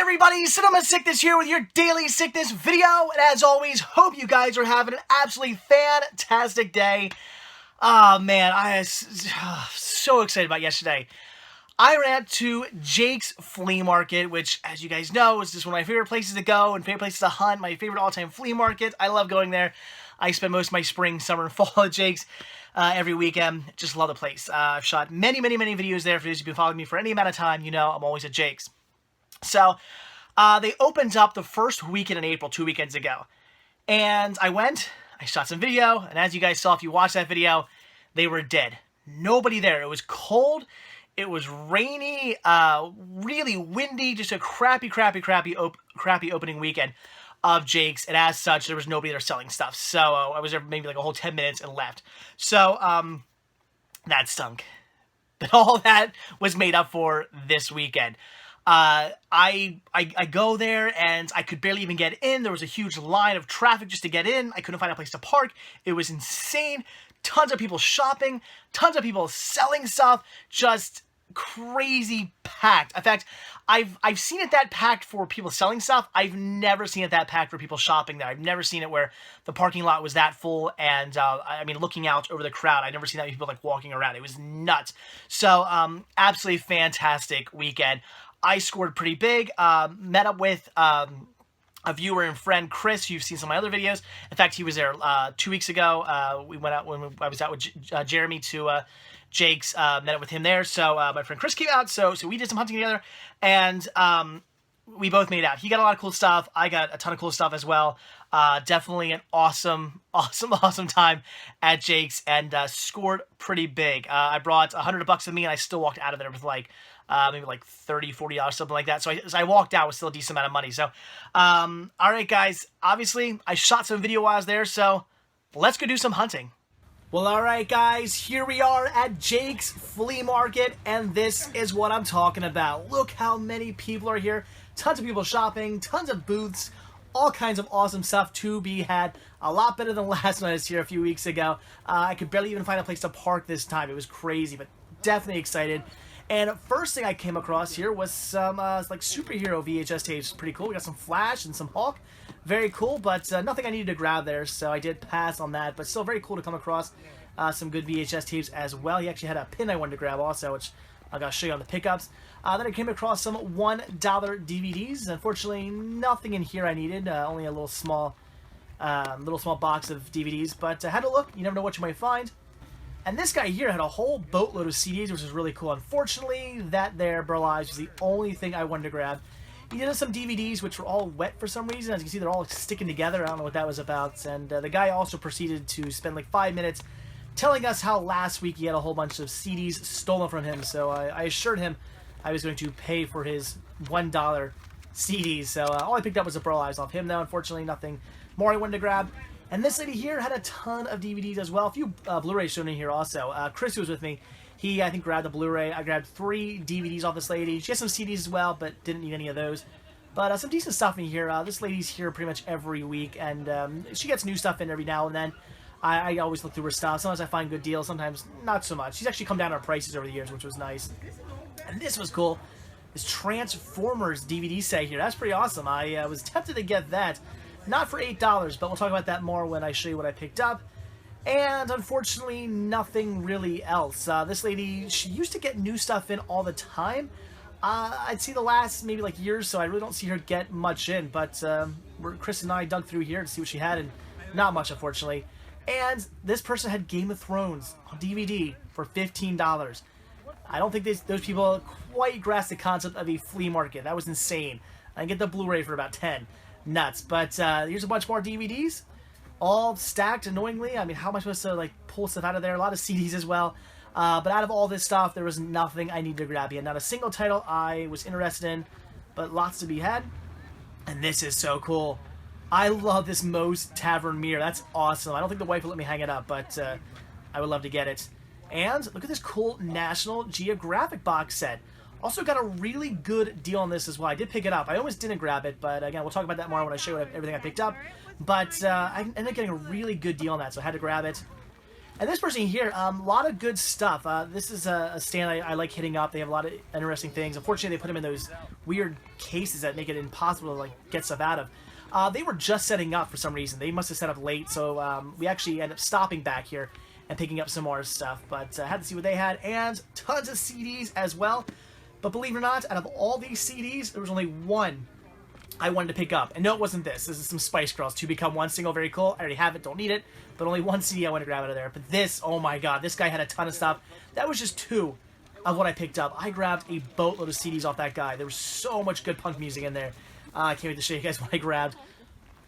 everybody, Cinema Sickness here with your daily sickness video, and as always, hope you guys are having an absolutely fantastic day. Oh man, I was so excited about yesterday. I ran to Jake's Flea Market, which, as you guys know, is just one of my favorite places to go and favorite places to hunt, my favorite all-time flea market. I love going there. I spend most of my spring, summer, and fall at Jake's every weekend. Just love the place. I've shot many videos there. For those who've been following me for any amount of time, you know I'm always at Jake's. So, they opened up the first weekend in April, 2 weekends ago. And I went, I shot some video, and as you guys saw if you watched that video, they were dead. Nobody there. It was cold, it was rainy, really windy, just a crappy opening weekend of Jake's, and as such, there was nobody there selling stuff. So, I was there maybe like a whole 10 minutes and left. So, that stunk. But all that was made up for this weekend. I go there and I could barely even get in. There was a huge line of traffic just to get in. I couldn't find a place to park. It was insane. Tons of people shopping, tons of people selling stuff, just crazy packed. In fact, I've seen it that packed for people selling stuff. I've never seen it that packed for people shopping there. I've never seen it where the parking lot was that full, and I mean, looking out over the crowd, I've never seen that many people like walking around. It was nuts. So, absolutely fantastic weekend. I scored pretty big, met up with a viewer and friend, Chris, you've seen some of my other videos. In fact, he was there 2 weeks ago. We went out when I was out with Jeremy to Jake's, met up with him there. So my friend Chris came out, so we did some hunting together, and we both made out. He got a lot of cool stuff. I got a ton of cool stuff as well. Definitely an awesome time at Jake's, and scored pretty big. I brought $100 with me, and I still walked out of there with like maybe like $30, $40, something like that. So as I walked out with still a decent amount of money. So, all right, guys, obviously I shot some video while I was there, so let's go do some hunting. Well, all right, guys, here we are at Jake's Flea Market, and this is what I'm talking about. Look how many people are here. Tons of people shopping, tons of booths, all kinds of awesome stuff to be had. A lot better than last time I was here a few weeks ago. I could barely even find a place to park this time. It was crazy, but definitely excited. And first thing I came across here was some like superhero VHS tapes. Pretty cool. We got some Flash and some Hulk. Very cool, but nothing I needed to grab there, so I did pass on that. But still very cool to come across some good VHS tapes as well. He actually had a pin I wanted to grab also, which I'm going to show you on the pickups. Then I came across some $1 DVDs. Unfortunately, nothing in here I needed. Only a little small box of DVDs. But I had to look. You never know what you might find. And this guy here had a whole boatload of CDs, which is really cool. Unfortunately, that there, Burlage, was the only thing I wanted to grab. He did some DVDs, which were all wet for some reason. As you can see, they're all sticking together. I don't know what that was about. And the guy also proceeded to spend like 5 minutes telling us how last week he had a whole bunch of CDs stolen from him. So I assured him I was going to pay for his $1 CDs. So all I picked up was a Burlage off him, though. Unfortunately, nothing more I wanted to grab. And this lady here had a ton of DVDs as well. A few Blu-rays shown in here also. Chris, who was with me, he, I think, grabbed the Blu-ray. I grabbed 3 DVDs off this lady. She has some CDs as well, but didn't need any of those. But some decent stuff in here. This lady's here pretty much every week, and she gets new stuff in every now and then. I always look through her stuff. Sometimes I find good deals, sometimes not so much. She's actually come down on prices over the years, which was nice. And this was cool. This Transformers DVD set here. That's pretty awesome. I was tempted to get that. Not for $8, but we'll talk about that more when I show you what I picked up. And unfortunately, nothing really else. This lady, she used to get new stuff in all the time. I'd see the last maybe like years, so I really don't see her get much in. But Chris and I dug through here to see what she had, and not much, unfortunately. And this person had Game of Thrones on DVD for $15. I don't think those people quite grasp the concept of a flea market. That was insane. I can get the Blu-ray for about 10. Nuts. But here's a bunch more DVDs, all stacked annoyingly. I mean, how am I supposed to like pull stuff out of there? A lot of CDs as well. But out of all this stuff, there was nothing I needed to grab yet. Not a single title I was interested in, but lots to be had. And this is so cool. I love this Moe's Tavern mirror. That's awesome. I don't think the wife will let me hang it up, but I would love to get it. And look at this cool National Geographic box set. Also got a really good deal on this as well. I did pick it up. I almost didn't grab it, but again, we'll talk about that more when I show you everything I picked up. But I ended up getting a really good deal on that, so I had to grab it. And this person here, a lot of good stuff. This is a stand I like hitting up. They have a lot of interesting things. Unfortunately, they put them in those weird cases that make it impossible to like get stuff out of. They were just setting up for some reason. They must have set up late, so we actually ended up stopping back here and picking up some more stuff. But had to see what they had, and tons of CDs as well. But believe it or not, out of all these CDs, there was only one I wanted to pick up. And no, it wasn't this. This is some Spice Girls. Two Become One single, very cool. I already have it, don't need it. But only one CD I want to grab out of there. But this, oh my god, this guy had a ton of stuff. That was just two of what I picked up. I grabbed a boatload of CDs off that guy. There was so much good punk music in there. I can't wait to show you guys what I grabbed.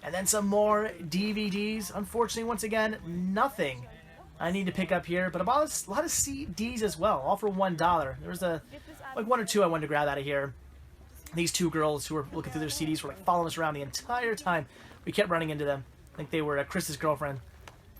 And then some more DVDs. Unfortunately, once again, nothing I need to pick up here. But about a lot of CDs as well, all for $1. There was like one or two I wanted to grab out of here. These two girls who were looking through their CDs were like following us around the entire time. We kept running into them. I think they were Chris's girlfriend.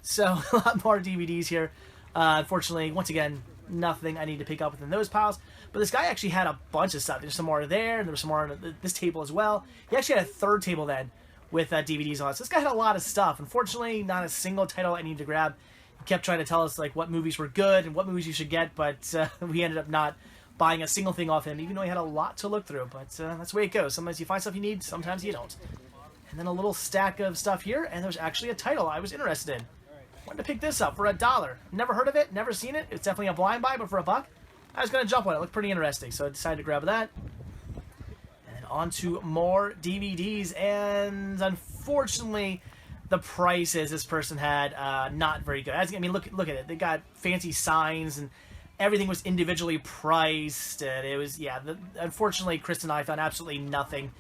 So, a lot more DVDs here. Unfortunately, once again, nothing I need to pick up within those piles. But this guy actually had a bunch of stuff. There's some more there, and there was some more on this table as well. He actually had a third table then with DVDs on it. So this guy had a lot of stuff. Unfortunately, not a single title I need to grab. He kept trying to tell us like what movies were good and what movies you should get, but we ended up not buying a single thing off him, even though he had a lot to look through. But that's the way it goes. Sometimes you find stuff you need, sometimes you don't. And then a little stack of stuff here, and there's actually a title I was interested in. Wanted to pick this up for $1. Never heard of it, never seen it. It's definitely a blind buy, but for $1, I was going to jump on it. It looked pretty interesting, so I decided to grab that. And then on to more DVDs, and unfortunately, the prices this person had, not very good. I mean, look at it. They got fancy signs, and everything was individually priced, and it was, yeah, unfortunately, Chris and I found absolutely nothing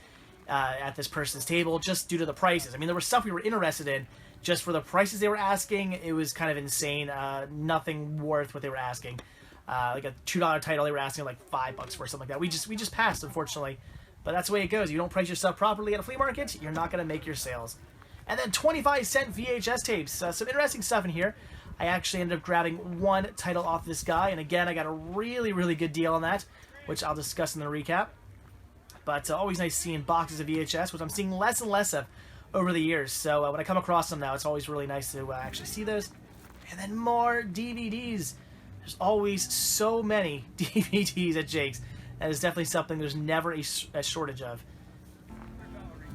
at this person's table just due to the prices. I mean, there was stuff we were interested in, just for the prices they were asking. It was kind of insane. Nothing worth what they were asking. Like a $2 title, they were asking like $5 for something like that. We just passed, unfortunately. But that's the way it goes. You don't price your stuff properly at a flea market, you're not going to make your sales. And then 25-cent VHS tapes. Some interesting stuff in here. I actually ended up grabbing one title off this guy, and again, I got a really, really good deal on that, which I'll discuss in the recap. But always nice seeing boxes of VHS, which I'm seeing less and less of over the years. So when I come across them now, it's always really nice to actually see those. And then more DVDs. There's always so many DVDs at Jake's. That is definitely something there's never a shortage of.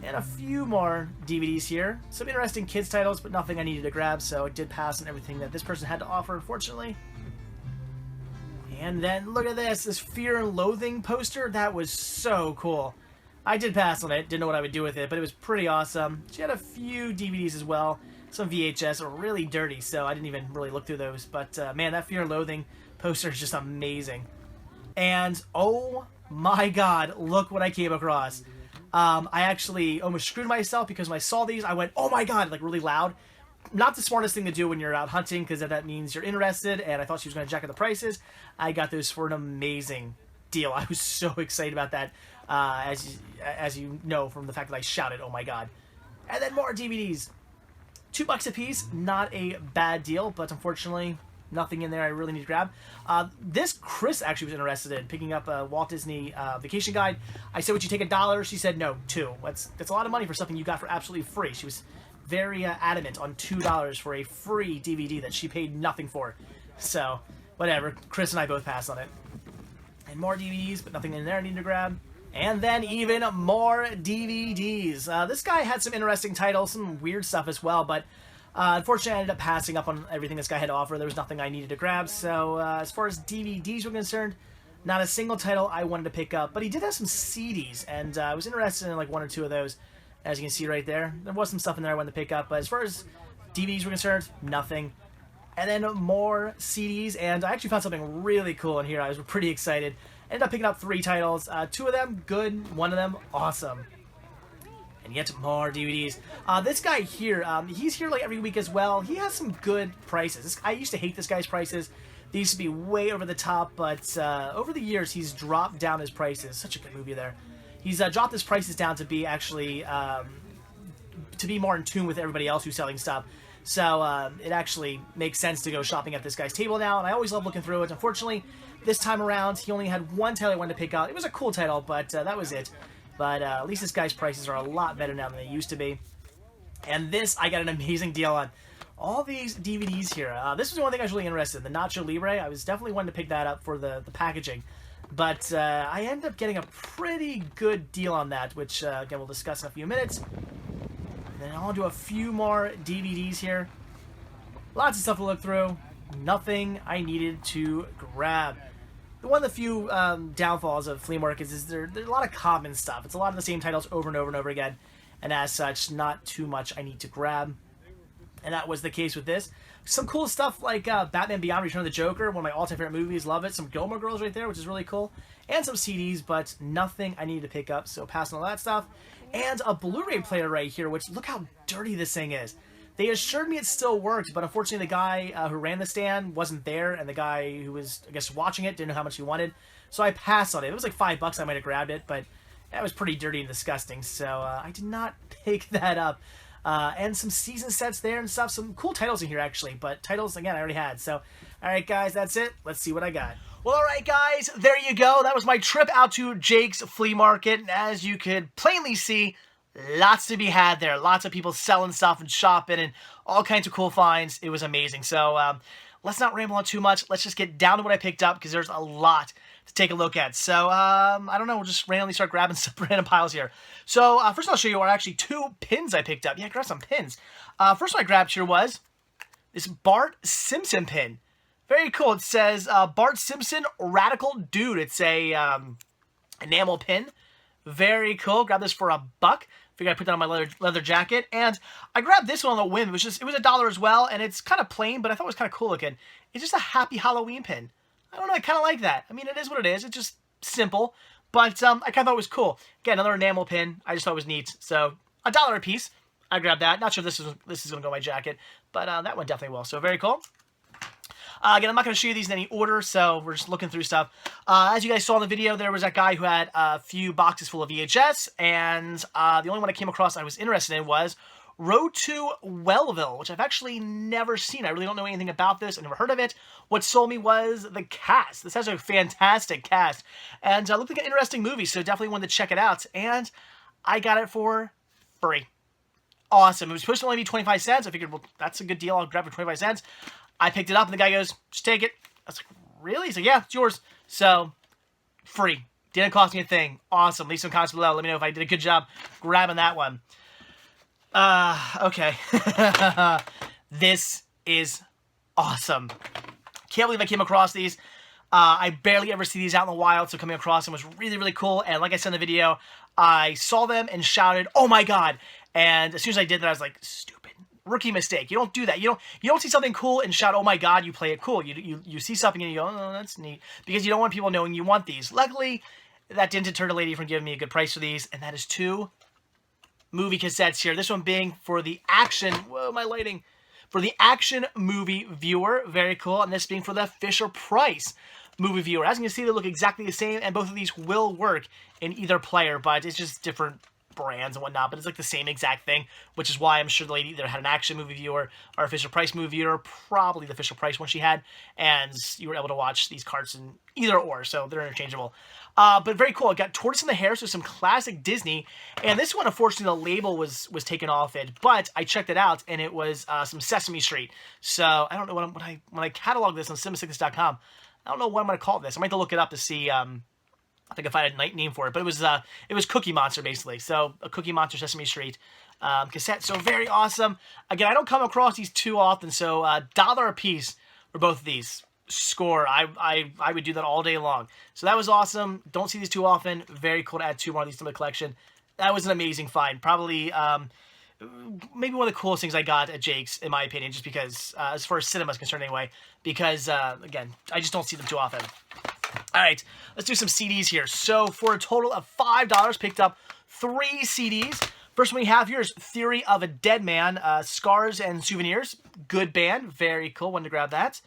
And a few more DVDs here. Some interesting kids titles, but nothing I needed to grab, so I did pass on everything that this person had to offer, unfortunately. And then, look at this Fear and Loathing poster. That was so cool. I did pass on it, didn't know what I would do with it, but it was pretty awesome. She had a few DVDs as well. Some VHS are really dirty, so I didn't even really look through those. But, man, that Fear and Loathing poster is just amazing. And, oh my god, look what I came across. I actually almost screwed myself because when I saw these, I went, oh my god, like really loud. Not the smartest thing to do when you're out hunting, because that means you're interested, and I thought she was going to jack up the prices. I got those for an amazing deal. I was so excited about that, as you know from the fact that I shouted, oh my god. And then more DVDs. $2 a piece, not a bad deal, but unfortunately, nothing in there I really need to grab. This Chris actually was interested in picking up a Walt Disney Vacation Guide. I said, would you take $1? She said, no, $2. That's a lot of money for something you got for absolutely free. She was very adamant on $2 for a free DVD that she paid nothing for. So, whatever. Chris and I both passed on it. And more DVDs, but nothing in there I need to grab. And then even more DVDs. This guy had some interesting titles, some weird stuff as well, but unfortunately I ended up passing up on everything this guy had to offer. There was nothing I needed to grab, so as far as DVDs were concerned, not a single title I wanted to pick up, but he did have some CDs, and I was interested in like one or two of those, as you can see right there. There was some stuff in there I wanted to pick up, but as far as DVDs were concerned, nothing. And then more CDs, and I actually found something really cool in here. I was pretty excited. Ended up picking up 3 titles. 2 of them, good. 1 of them, awesome. And yet more DVDs. This guy here, he's here like every week as well. He has some good prices. I used to hate this guy's prices. They used to be way over the top, but over the years, he's dropped down his prices. Such a good movie there. He's dropped his prices down to be actually, to be more in tune with everybody else who's selling stuff. So it actually makes sense to go shopping at this guy's table now, and I always love looking through it. Unfortunately, this time around, he only had 1 title I wanted to pick out. It was a cool title, but that was it. But at least this guy's prices are a lot better now than they used to be. And this, I got an amazing deal on. all these DVDs here. This was the one thing I was really interested in, the Nacho Libre. I was definitely wanting to pick that up for the packaging. But I ended up getting a pretty good deal on that, which, again, we'll discuss in a few minutes. And then I'll do a few more DVDs here. Lots of stuff to look through. Nothing I needed to grab. One of the few downfalls of flea markets is there's a lot of common stuff. It's a lot of the same titles over and over and over again. And as such, not too much I need to grab. And that was the case with this. Some cool stuff like Batman Beyond Return of the Joker, one of my all-time favorite movies, love it. Some Gilmore Girls right there, which is really cool. And some CDs, but nothing I needed to pick up, so passing all that stuff. And a Blu-ray player right here, which look how dirty this thing is. They assured me it still worked, but unfortunately the guy who ran the stand wasn't there, and the guy who was, I guess, watching it didn't know how much he wanted. So I passed on it. It was like $5, I might have grabbed it, but that was pretty dirty and disgusting, so I did not pick that up. And some season sets there and stuff. Some cool titles in here, actually. But titles, again, I already had. So, alright, guys, that's it. Let's see what I got. Well, alright, guys, there you go. That was my trip out to Jake's Flea Market. And as you could plainly see, lots to be had there. Lots of people selling stuff and shopping and all kinds of cool finds. It was amazing. So, let's not ramble on too much. Let's just get down to what I picked up because there's a lot to take a look at. So, I don't know. We'll just randomly start grabbing some random piles here. So, first I'll show you are actually 2 pins I picked up. Yeah, I grabbed some pins. First one I grabbed here was this Bart Simpson pin. Very cool. It says Bart Simpson Radical Dude. It's a enamel pin. Very cool. Grabbed this for $1. Figured I'd put that on my leather jacket. And I grabbed this one on a whim. It was $1 as well. And it's kind of plain, but I thought it was kind of cool looking. It's just a Happy Halloween pin. I don't know, I kind of like that. I mean, it is what it is. It's just simple. But I kind of thought it was cool. Again, another enamel pin. I just thought it was neat. So, $1 a piece. I grabbed that. Not sure if this is going to go in my jacket. But that one definitely will. So, very cool. Again, I'm not going to show you these in any order, so we're just looking through stuff. As you guys saw in the video, there was that guy who had a few boxes full of VHS. And the only one I came across I was interested in was Road to Wellville, which I've actually never seen. I really don't know anything about this. I've never heard of it. What sold me was the cast. This has a fantastic cast. And it looked like an interesting movie, so definitely wanted to check it out. And I got it for free. Awesome. It was supposed to only be 25 cents. I figured, well, that's a good deal. I'll grab it for 25 cents. I picked it up, and the guy goes, just take it. I was like, really? He's like, yeah, it's yours. So, free. Didn't cost me a thing. Awesome. Leave some comments below. Let me know if I did a good job grabbing that one. Okay. This is awesome. Can't believe I came across these. I barely ever see these out in the wild, so coming across them was really, really cool. And like I said in the video, I saw them and shouted, "Oh my god!" And as soon as I did that, I was like, stupid. Rookie mistake. You don't do that. You don't see something cool and shout, "Oh my god," you play it cool. You see something and you go, "Oh, that's neat." Because you don't want people knowing you want these. Luckily, that didn't deter the lady from giving me a good price for these, and that is 2 movie cassettes here. This one being for the action, whoa, my lighting, for the action movie viewer, very cool, and this being for the Fisher-Price movie viewer. As you can see, they look exactly the same, and both of these will work in either player, but it's just different brands and whatnot, but it's like the same exact thing, which is why I'm sure the lady either had an action movie viewer or a Fisher-Price movie viewer, probably the Fisher-Price one she had, and you were able to watch these carts in either or, so they're interchangeable. But very cool. It got Tortoise in the Hare, so some classic Disney, and this one, unfortunately, the label was taken off it, but I checked it out, and it was some Sesame Street, so I don't know when I catalog this on CinemaSickness.com, I don't know what I'm going to call this. I might have to look it up to see, I think I find a name for it, but it was Cookie Monster, basically. So, a Cookie Monster Sesame Street cassette. So, very awesome. Again, I don't come across these too often, so $1 a piece for both of these. Score. I would do that all day long. So, that was awesome. Don't see these too often. Very cool to add 2 more of these to my collection. That was an amazing find. Probably, maybe one of the coolest things I got at Jake's, in my opinion, just because, as far as cinema is concerned anyway, because, again, I just don't see them too often. Alright, let's do some CDs here. So, for a total of $5, picked up 3 CDs. First one we have here is Theory of a Dead Man, Scars and Souvenirs. Good band, very cool, wanted to grab that.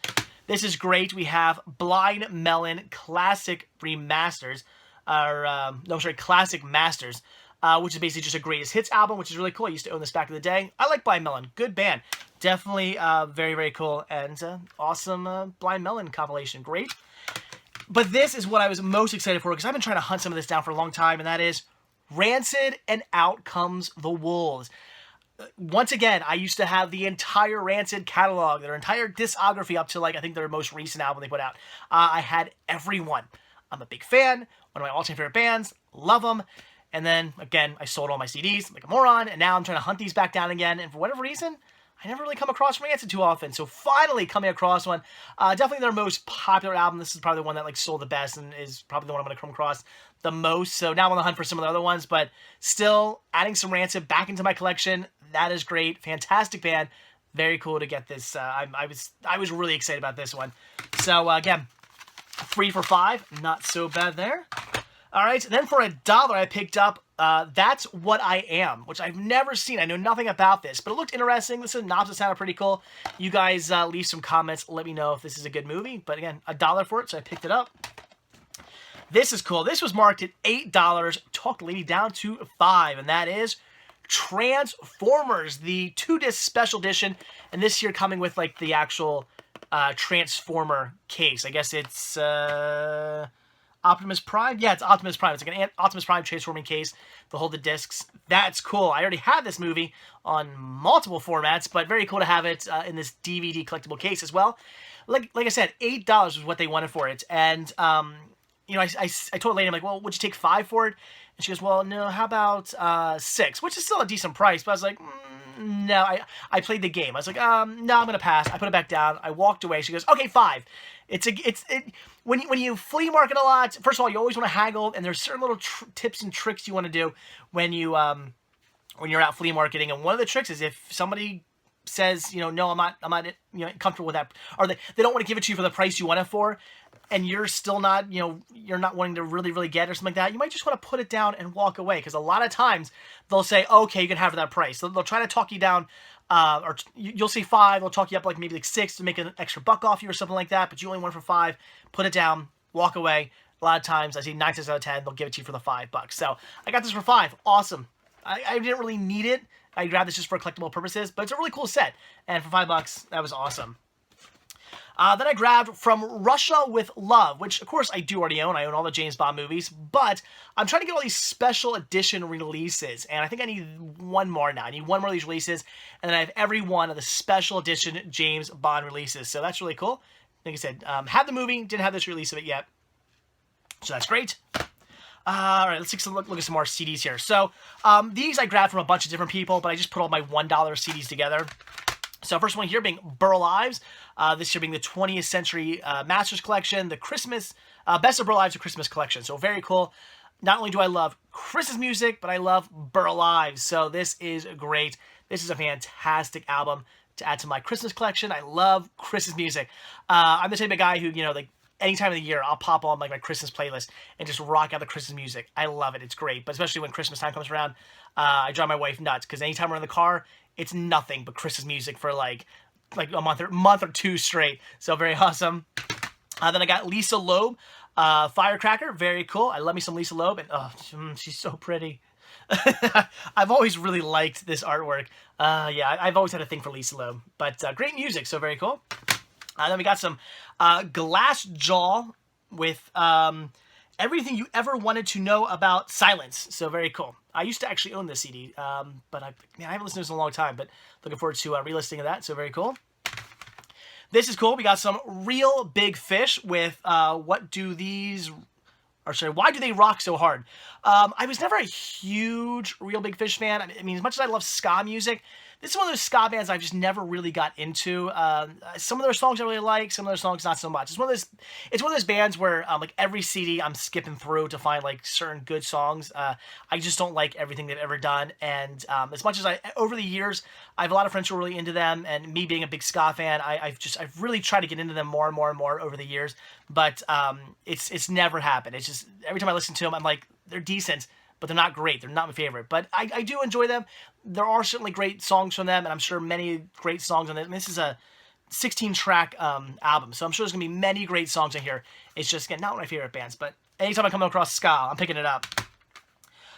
This is great. We have Blind Melon Classic Remasters, Classic Masters, which is basically just a greatest hits album, which is really cool. I used to own this back in the day. I like Blind Melon, good band. Definitely very, very cool, and awesome Blind Melon compilation, great. But this is what I was most excited for, because I've been trying to hunt some of this down for a long time, and that is Rancid and Out Comes the Wolves. once again, I used to have the entire Rancid catalog, their entire discography up to, like, I think their most recent album they put out. I had every one. I'm a big fan. One of my all-time favorite bands. Love them. And then, again, I sold all my CDs like a moron, and now I'm trying to hunt these back down again. And for whatever reason, I never really come across Rancid too often. So finally coming across one. Definitely their most popular album. This is probably the one that, like, sold the best and is probably the one I'm going to come across the most. So now I'm on the hunt for some of the other ones, but still adding some Rancid back into my collection. That is great. Fantastic band. Very cool to get this. I was really excited about this one. So again, 3 for $5. Not so bad there. All right. Then for $1, I picked up That's What I Am, which I've never seen. I know nothing about this, but it looked interesting. The synopsis sounded pretty cool. You guys leave some comments. Let me know if this is a good movie. But again, $1 for it, so I picked it up. This is cool. This was marked at $8. Talked the lady down to $5, and that is Transformers, the 2-disc special edition, and this year coming with, like, the actual Transformer case. I guess it's Optimus Prime? Yeah, it's Optimus Prime. It's like an Optimus Prime transforming case to hold the discs. That's cool. I already have this movie on multiple formats, but very cool to have it in this DVD collectible case as well. Like I said, $8 was what they wanted for it, and you know, I told the lady, I'm like, well, would you take $5 for it? And she goes, well, no, how about $6? Which is still a decent price, but I was like, no, I played the game. I was like, no, I'm gonna pass. I put it back down. I walked away. She goes, okay, $5. When you flea market a lot, first of all, you always want to haggle, and there's certain little tips and tricks you want to do when you're out flea marketing. And one of the tricks is if somebody says, you know, no, I'm not, you know, comfortable with that, or they don't want to give it to you for the price you want it for, and you're still not, you know, you're not wanting to really get it or something like that, you might just want to put it down and walk away, because a lot of times they'll say, okay, you can have it that price. So they'll try to talk you down, or you'll say $5, they'll talk you up like maybe like $6 to make an extra buck off you or something like that, but you only want it for $5, put it down, walk away. A lot of times, I see 9 times out of 10, they'll give it to you for the $5. So I got this for $5. Awesome. I didn't really need it. I grabbed this just for collectible purposes, but it's a really cool set. And for $5, that was awesome. Then I grabbed From Russia with Love, which, of course, I do already own. I own all the James Bond movies, but I'm trying to get all these special edition releases, and I think I need one more now. I need one more of these releases, and then I have every one of the special edition James Bond releases, so that's really cool. Like I said, had the movie, didn't have this release of it yet, so that's great. All right, let's take a look at some more CDs here. So these I grabbed from a bunch of different people, but I just put all my $1 CDs together. So first one here being Burl Ives, this year being the 20th Century Masters Collection, the Christmas, Best of Burl Ives, the Christmas Collection. So very cool. Not only do I love Christmas music, but I love Burl Ives. So this is great. This is a fantastic album to add to my Christmas collection. I love Christmas music. I'm the type of guy who, you know, like, any time of the year, I'll pop on like my Christmas playlist and just rock out the Christmas music. I love it. It's great. But especially when Christmas time comes around, I drive my wife nuts, because anytime we're in the car, it's nothing but Christmas music for like a month or two straight. So very awesome. Then I got Lisa Loeb, Firecracker. Very cool. I love me some Lisa Loeb, and oh, she's so pretty. I've always really liked this artwork. Yeah, I've always had a thing for Lisa Loeb. But great music, so very cool. Then we got some Glassjaw with Everything You Ever Wanted to Know About Silence. So very cool. I used to actually own this CD, but I haven't listened to this in a long time, but looking forward to re-listening of that, so very cool. This is cool. We got some Real Big Fish with Why Do They Rock So Hard? I was never a huge Real Big Fish fan. I mean, as much as I love ska music, this is one of those ska bands I've just never really got into. Some of their songs I really like, some of their songs not so much. It's one of those bands where like every CD I'm skipping through to find like certain good songs. I just don't like everything they've ever done. And as much as over the years, I have a lot of friends who are really into them, and me being a big ska fan, I've really tried to get into them more and more and more over the years. But it's never happened. It's just every time I listen to them, I'm like, they're decent, but they're not great. They're not my favorite. But I do enjoy them. There are certainly great songs from them, and I'm sure many great songs on it. This is a 16-track album, so I'm sure there's going to be many great songs in here. It's just, again, not one of my favorite bands, but anytime I come across ska, I'm picking it up.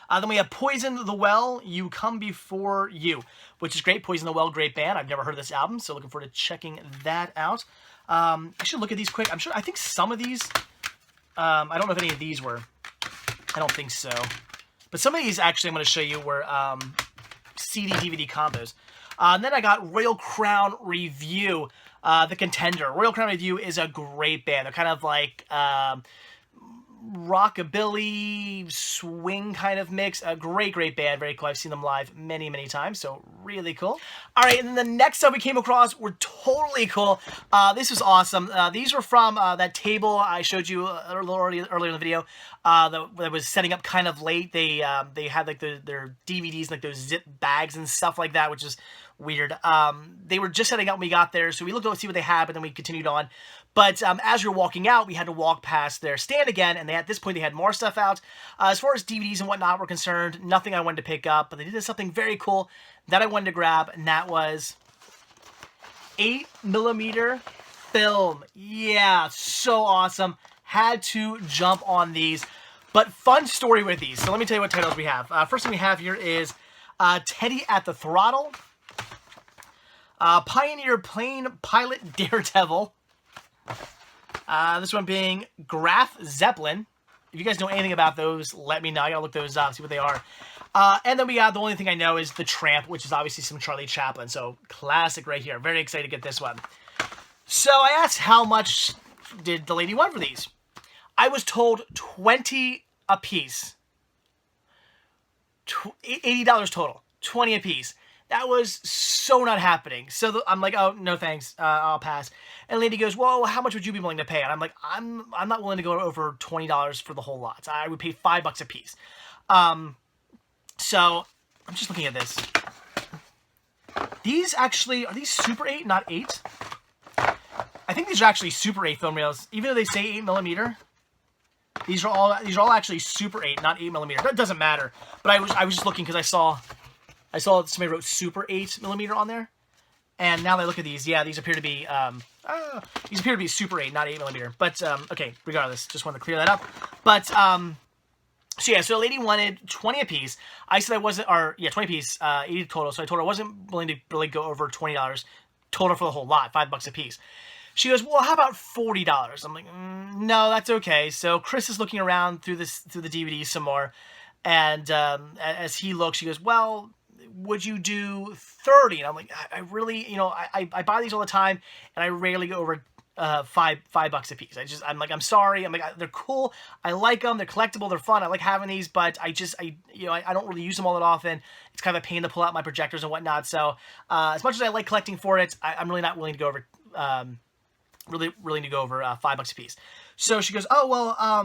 Then we have Poison the Well, You Come Before You, which is great. Poison the Well, great band. I've never heard of this album, so looking forward to checking that out. I should look at these quick. I think some of these, I don't know if any of these were. I don't think so. But some of these, actually, I'm going to show you were CD DVD combos. And then I got Royal Crown Review, The Contender. Royal Crown Review is a great band. They're kind of like rockabilly, swing kind of mix. A great band. Very cool. I've seen them live many, many times, so really cool. All right, and then the next stuff we came across were totally cool. This was awesome. These were from that table I showed you a little earlier in the video that was setting up kind of late. They had like their DVDs, like those zip bags and stuff like that, which is weird. They were just setting up when we got there, so we looked to see what they had, but then we continued on. But as we were walking out, we had to walk past their stand again, and at this point, they had more stuff out. As far as DVDs and whatnot were concerned, nothing I wanted to pick up, but they did something very cool that I wanted to grab, and that was 8mm film. Yeah, so awesome. Had to jump on these, but fun story with these. So let me tell you what titles we have. First thing we have here is Teddy at the Throttle, Pioneer Plane Pilot Daredevil, this one being Graf Zeppelin. If you guys know anything about those, let me know. I gotta look those up, see what they are. And then we got, the only thing I know is The Tramp, which is obviously some Charlie Chaplin. So classic right here. Very excited to get this one. So I asked how much did the lady want for these. I was told $20 a piece. $80 total. 20 a piece. That was so not happening. So I'm like, oh, no thanks, I'll pass. And the lady goes, well, how much would you be willing to pay? And I'm like, I'm not willing to go over $20 for the whole lot. I would pay $5 a piece. So I'm just looking at this. These actually, are these Super 8, not 8? I think these are actually Super 8 film reels, even though they say 8mm. These are all actually Super 8, not 8mm. That doesn't matter. But I was just looking because I saw somebody wrote Super 8mm on there, and now that I look at these, yeah, these appear to be Super 8, not 8mm. But okay, regardless, just wanted to clear that up. But so yeah, so the lady wanted 20 a piece. I said I wasn't, or yeah, 20 a piece, 80 total. So I told her I wasn't willing to really go over $20 total for the whole lot, $5 a piece. She goes, well, how about $40? I'm like, no, that's okay. So Chris is looking around through the DVD some more, and as he looks, she goes, well, would you do 30? And I'm like, I really, you know, I buy these all the time, and I rarely go over $5 a piece. I'm like, I'm sorry. I'm like, they're cool. I like them. They're collectible. They're fun. I like having these, but I don't really use them all that often. It's kind of a pain to pull out my projectors and whatnot. So as much as I like collecting for it, I'm really not willing to go over, really willing to go over $5 a piece. So she goes, oh, well, I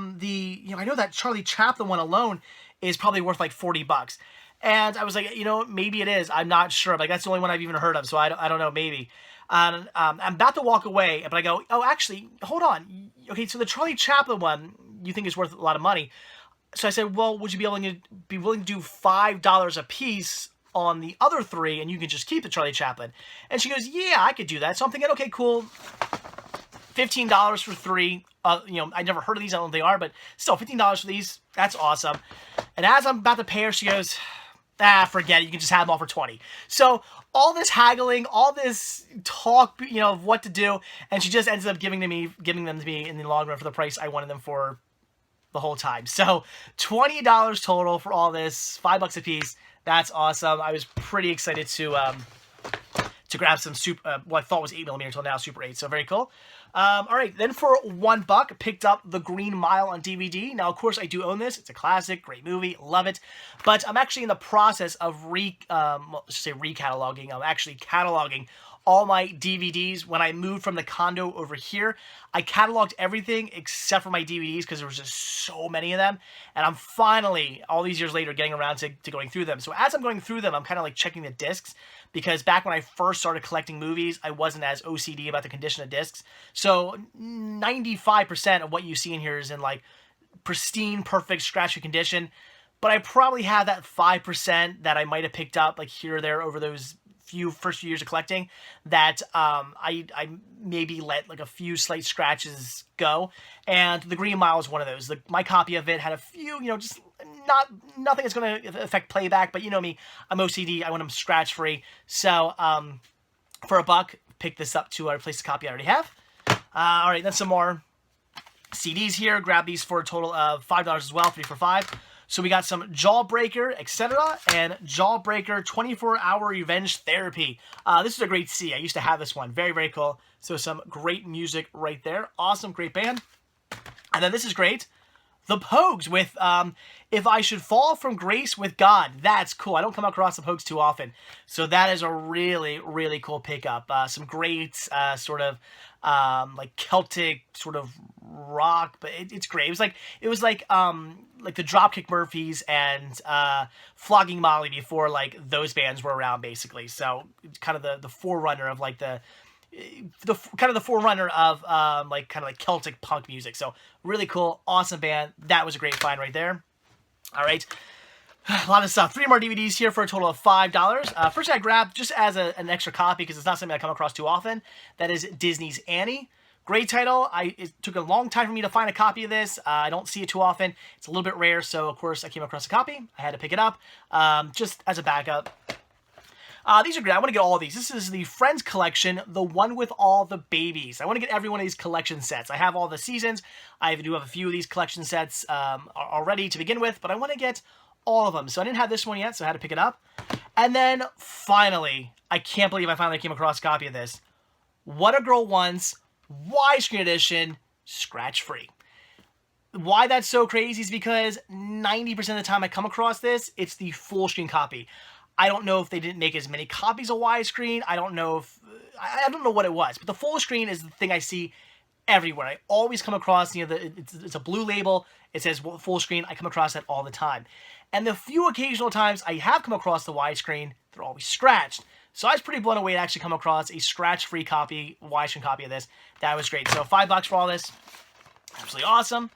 know that Charlie Chaplin one alone is probably worth like $40. And I was like, you know, maybe it is. I'm not sure. Like, that's the only one I've even heard of, so I don't know, maybe. I'm about to walk away, but I go, oh, actually, hold on. Okay, so the Charlie Chaplin one you think is worth a lot of money. So I said, well, would you be willing to do $5 a piece on the other three, and you can just keep the Charlie Chaplin? And she goes, yeah, I could do that. So I'm thinking, okay, cool. $15 for three. You know, I never heard of these. I don't know what they are, but still, $15 for these. That's awesome. And as I'm about to pay her, she goes, forget it. You can just have them all for 20. So all this haggling, all this talk, you know, of what to do, and she just ends up giving them to me in the long run for the price I wanted them for the whole time. So $20 total for all this, $5 a piece. That's awesome. I was pretty excited to grab some what I thought was 8mm until now Super 8. So very cool. All right, then for $1, picked up The Green Mile on DVD. Now, of course, I do own this. It's a classic, great movie, love it. But I'm actually in the process of recataloging. I'm actually cataloging all my DVDs. When I moved from the condo over here, I cataloged everything except for my DVDs because there was just so many of them. And I'm finally, all these years later, getting around to going through them. So as I'm going through them, I'm kind of like checking the discs, because back when I first started collecting movies, I wasn't as OCD about the condition of discs. So 95% of what you see in here is in like pristine, perfect, scratch-free condition. But I probably have that 5% that I might have picked up like here or there over those first few years of collecting that I maybe let like a few slight scratches go. And The Green Mile is one of those. My copy of it had a few, you know, just nothing that's going to affect playback, but you know me, I'm OCD, I want them scratch-free. So for $1, pick this up to replace the copy I already have. Alright, then some more CDs here. Grab these for a total of $5 as well, 3 for $5. So we got some Jawbreaker, etc., and Jawbreaker 24-Hour Revenge Therapy. This is a great CD. I used to have this one. Very, very cool. So some great music right there. Awesome, great band. And then this is great. The Pogues with If I Should Fall from Grace with God. That's cool. I don't come across the Pogues too often. So that is a really, really cool pickup. Some great sort of like Celtic sort of rock, but it's great. It was like the Dropkick Murphys and Flogging Molly before like those bands were around, basically. So it's kind of the forerunner of like the forerunner of like kind of like Celtic punk music. So really cool, awesome band. That was a great find right there. All right, a lot of stuff. 3 more DVDs here for a total of $5. First I grabbed just as an extra copy because it's not something I come across too often. That is Disney's Annie. Great title. It took a long time for me to find a copy of this. I don't see it too often. It's a little bit rare, so of course I came across a copy. I had to pick it up just as a backup. These are great. I want to get all of these. This is the Friends collection, the one with all the babies. I want to get every one of these collection sets. I have all the seasons. I do have a few of these collection sets already to begin with, but I want to get all of them. So I didn't have this one yet, so I had to pick it up. And then finally, I can't believe I finally came across a copy of this. What a Girl Wants, widescreen edition, scratch-free. Why that's so crazy is because 90% of the time I come across this, it's the full screen copy. I don't know if they didn't make as many copies of widescreen. I don't know if I don't know what it was, but the full screen is the thing I see everywhere. I always come across, it's a blue label. It says full screen. I come across that all the time. And the few occasional times I have come across the widescreen, they're always scratched. So I was pretty blown away to actually come across a scratch-free copy, widescreen copy of this. That was great. So $5 for all this. Absolutely awesome.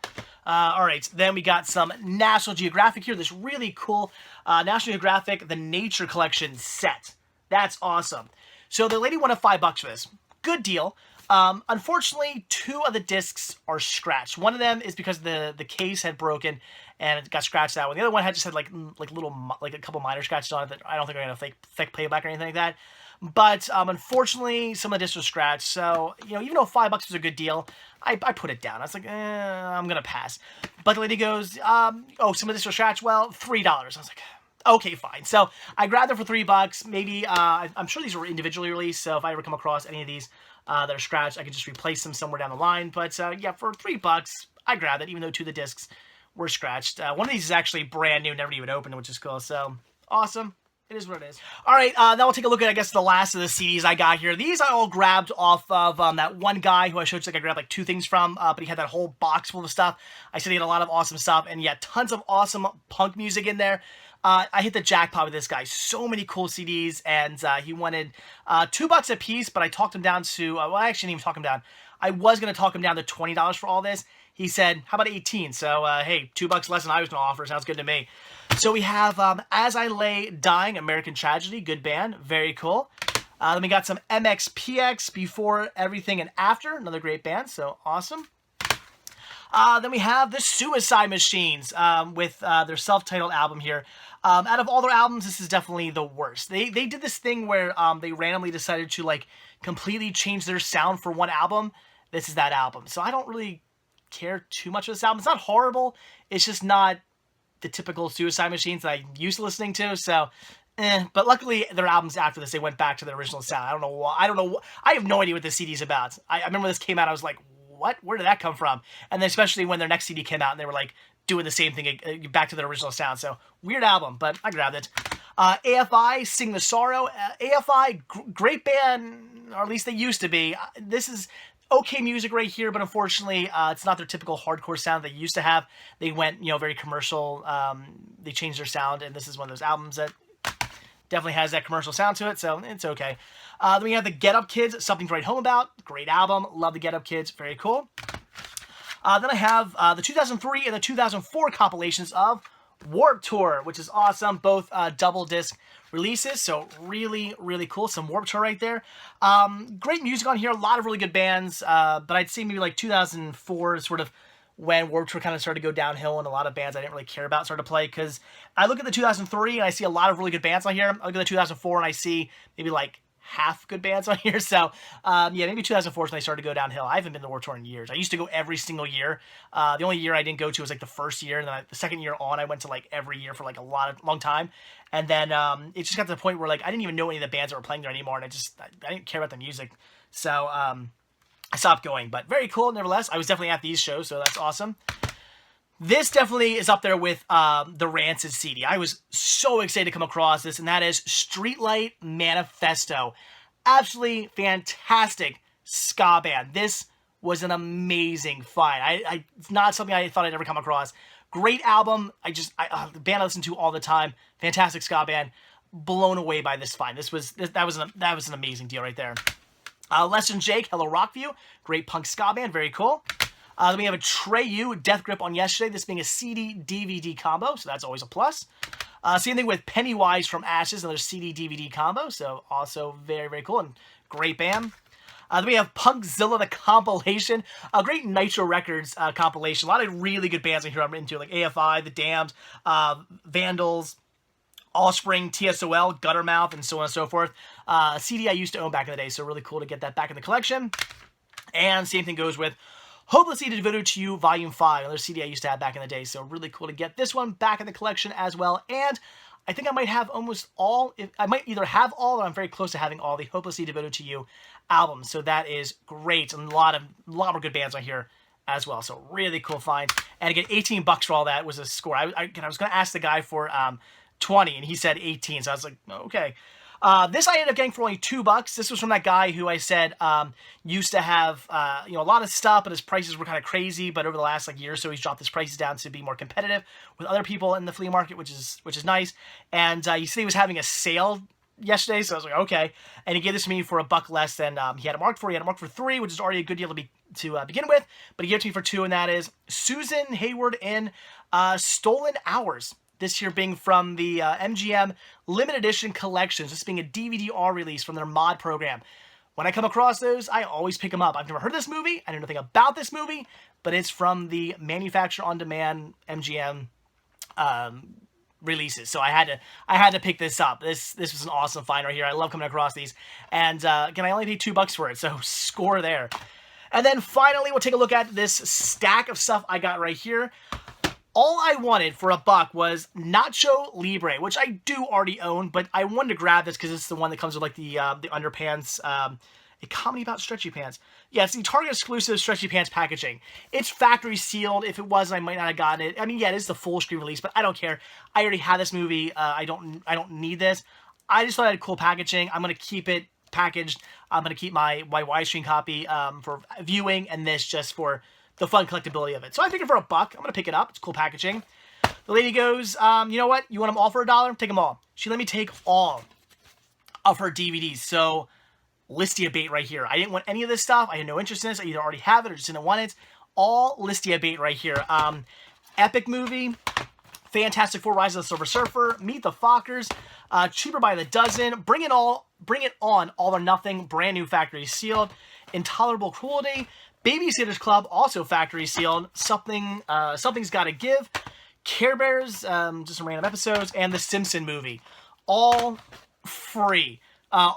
All right, then we got some National Geographic here. This really cool National Geographic, the Nature Collection set. That's awesome. So the lady wanted $5 for this. Good deal. Unfortunately, 2 of the discs are scratched. One of them is because the case had broken and it got scratched that one. The other one had like a couple minor scratches on it that I don't think are going to fake playback or anything like that. But unfortunately, some of the discs were scratched. So, even though $5 was a good deal, I put it down. I was like, I'm going to pass. But the lady goes, oh, some of this was scratched? Well, $3. I was like, okay, fine. So I grabbed them for $3. Maybe, I'm sure these were individually released. So if I ever come across any of these that are scratched, I can just replace them somewhere down the line. But yeah, for $3, I grabbed it, even though 2 of the discs were scratched. One of these is actually brand new, never even opened, which is cool. So awesome. It is what it is. All right, now we'll take a look at, I guess, the last of the CDs I got here. These I all grabbed off of that one guy who I showed you, like I grabbed like 2 things from, but he had that whole box full of stuff. I said he had a lot of awesome stuff, and yeah, tons of awesome punk music in there. I hit the jackpot with this guy. So many cool CDs, and he wanted $2 a piece, but I talked him down to, well, I actually didn't even talk him down. I was going to talk him down to $20 for all this. He said, how about 18? So, hey, $2 less than I was going to offer. Sounds good to me. So we have As I Lay Dying, American Tragedy. Good band. Very cool. Then we got some MXPX, Before Everything and After. Another great band. So awesome. Then we have the Suicide Machines with their self-titled album here. Out of all their albums, this is definitely the worst. They did this thing where they randomly decided to like completely change their sound for one album. This is that album. So I don't really care too much for this album. It's not horrible. It's just not the typical Suicide Machines that I'm used to listening to. So, but luckily their albums after this, they went back to the original sound. I don't know why. I have no idea what this CD is about. I remember when this came out, I was like, what? Where did that come from? And then especially when their next CD came out and they were like doing the same thing back to their original sound. So weird album, but I grabbed it. AFI, Sing the Sorrow. AFI, great band, or at least they used to be. This is okay music right here, but unfortunately, it's not their typical hardcore sound they used to have. They went, very commercial. They changed their sound, and this is one of those albums that definitely has that commercial sound to it, so it's okay. Then we have the Get Up Kids, Something to Write Home About. Great album. Love the Get Up Kids. Very cool. Then I have the 2003 and the 2004 compilations of Warped Tour, which is awesome. Both double disc releases, so really, really cool. Some Warped Tour right there. Great music on here. A lot of really good bands, but I'd say maybe like 2004 is sort of when Warped Tour kind of started to go downhill, and a lot of bands I didn't really care about started to play, because I look at the 2003 and I see a lot of really good bands on here. I look at the 2004 and I see maybe like half good bands on here. So, yeah, maybe 2004 is when I started to go downhill. I haven't been to Warped Tour in years. I used to go every single year. The only year I didn't go to was like the first year, and then the second year on, I went to like every year for like long time. And then it just got to the point where like I didn't even know any of the bands that were playing there anymore, and I didn't care about the music. So I stopped going. But very cool, nevertheless. I was definitely at these shows, so that's awesome. This definitely is up there with the Rancid CD. I was so excited to come across this, and that is Streetlight Manifesto. Absolutely fantastic ska band. This was an amazing find. It's not something I thought I'd ever come across. Great album. The band I listen to all the time. Fantastic ska band. Blown away by this find. That was an amazing deal right there. Less Than Jake, Hello Rockview. Great punk ska band. Very cool. Then we have a Treyu, Death Grip on Yesterday, this being a CD-DVD combo, so that's always a plus. Same thing with Pennywise from Ashes, another CD-DVD combo, so also very, very cool and great band. Then we have Punkzilla, the compilation, a great Nitro Records compilation. A lot of really good bands in here I'm into, like AFI, The Damned, Vandals, Offspring, TSOL, Guttermouth, and so on and so forth. CD I used to own back in the day, so really cool to get that back in the collection. And same thing goes with Hopelessly Devoted to You, Volume 5, another CD I used to have back in the day, so really cool to get this one back in the collection as well. And I think I might have almost all, I might either have all or I'm very close to having all the Hopelessly Devoted to You albums, so that is great. And a lot more good bands on here as well, so really cool find. And again, $18 for all that was a score. I was going to ask the guy for 20, and he said 18, so I was like, okay. This I ended up getting for only $2. This was from that guy who I said used to have a lot of stuff, but his prices were kind of crazy. But over the last year or so, he's dropped his prices down to be more competitive with other people in the flea market, which is nice. And he said he was having a sale yesterday, so I was like, okay. And he gave this to me for $1 less than he had it marked for. He had it marked for $3, which is already a good deal to begin with. But he gave it to me for $2, and that is Susan Hayward in Stolen Hours. This year being from the MGM Limited Edition Collections. This being a DVD-R release from their mod program. When I come across those, I always pick them up. I've never heard of this movie. I know nothing about this movie, but it's from the Manufacture On Demand MGM releases. So I had to pick this up. This was an awesome find right here. I love coming across these. And again, I only paid $2 for it, so score there. And then finally, we'll take a look at this stack of stuff I got right here. All I wanted for $1 was Nacho Libre, which I do already own, but I wanted to grab this because it's the one that comes with like the underpants, a comedy about stretchy pants. Yeah, it's the Target exclusive stretchy pants packaging. It's factory sealed. If it wasn't, I might not have gotten it. I mean, yeah, it is the full screen release, but I don't care. I already have this movie. I don't need this. I just thought it had cool packaging. I'm gonna keep it packaged. I'm gonna keep my widescreen copy for viewing, and this just for the fun collectability of it. So I figured for $1, I'm going to pick it up. It's cool packaging. The lady goes, you know what? You want them all for $1? Take them all. She let me take all of her DVDs. So Listia bait right here. I didn't want any of this stuff. I had no interest in this. I either already have it or just didn't want it. All Listia bait right here. Epic movie. Fantastic Four, Rise of the Silver Surfer. Meet the Fockers. Cheaper by the Dozen. Bring It On, All or Nothing. Brand new factory sealed. Intolerable Cruelty. Babysitter's Club, also factory sealed. Something's Gotta Give. Care Bears, just some random episodes. And The Simpson movie. All free.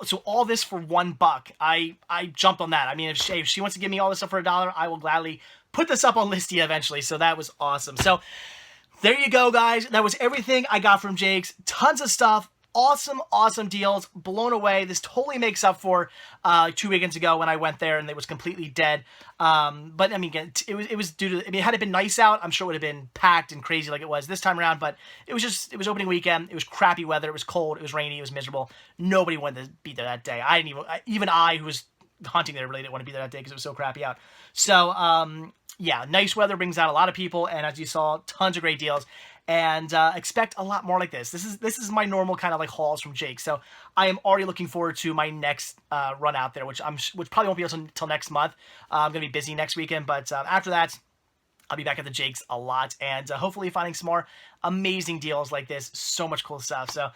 So all this for $1. I jumped on that. I mean, if she wants to give me all this stuff for $1, I will gladly put this up on Listia eventually. So that was awesome. So there you go, guys. That was everything I got from Jake's. Tons of stuff. Awesome deals. Blown away. This totally makes up for 2 weekends ago when I went there and it was completely dead. But I mean, again, it was due to, I mean, had it been nice out, I'm sure it would have been packed and crazy like it was this time around, but it was opening weekend. It was crappy weather. It was cold. It was rainy. It was miserable. Nobody wanted to be there that day. Even I, who was hunting there, really didn't want to be there that day because it was so crappy out. So, yeah, nice weather brings out a lot of people, and as you saw, tons of great deals. And expect a lot more like this. This is my normal kind of like hauls from Jake. So I am already looking forward to my next run out there, which probably won't be until next month. I'm gonna be busy next weekend, but after that, I'll be back at the Jake's a lot, and hopefully finding some more amazing deals like this. So much cool stuff. So,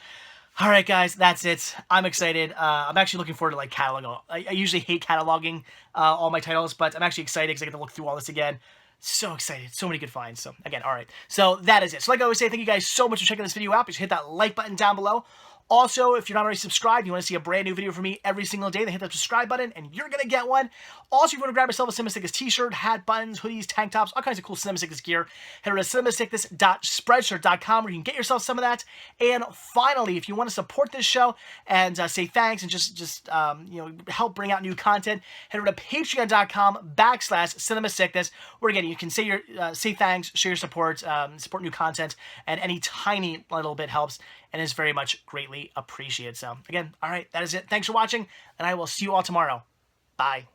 all right, guys, that's it. I'm excited. I'm actually looking forward to like cataloging. I usually hate cataloging all my titles, but I'm actually excited because I get to look through all this again. So excited. So many good finds. So, again, all right. So, that is it. So, like I always say, thank you guys so much for checking this video out. Please hit that like button down below. Also, if you're not already subscribed, you want to see a brand new video from me every single day, then hit that subscribe button and you're going to get one. Also, if you want to grab yourself a Cinema Sickness t-shirt, hat, buttons, hoodies, tank tops, all kinds of cool Cinema Sickness gear, head over to cinemasickness.spreadshirt.com where you can get yourself some of that. And finally, if you want to support this show and say thanks and just help bring out new content, head over to patreon.com/cinemasickness where again, you can say thanks, show your support, support new content, and any tiny little bit helps and is very much greatly appreciated. So again, all right, that is it. Thanks for watching, and I will see you all tomorrow. Bye.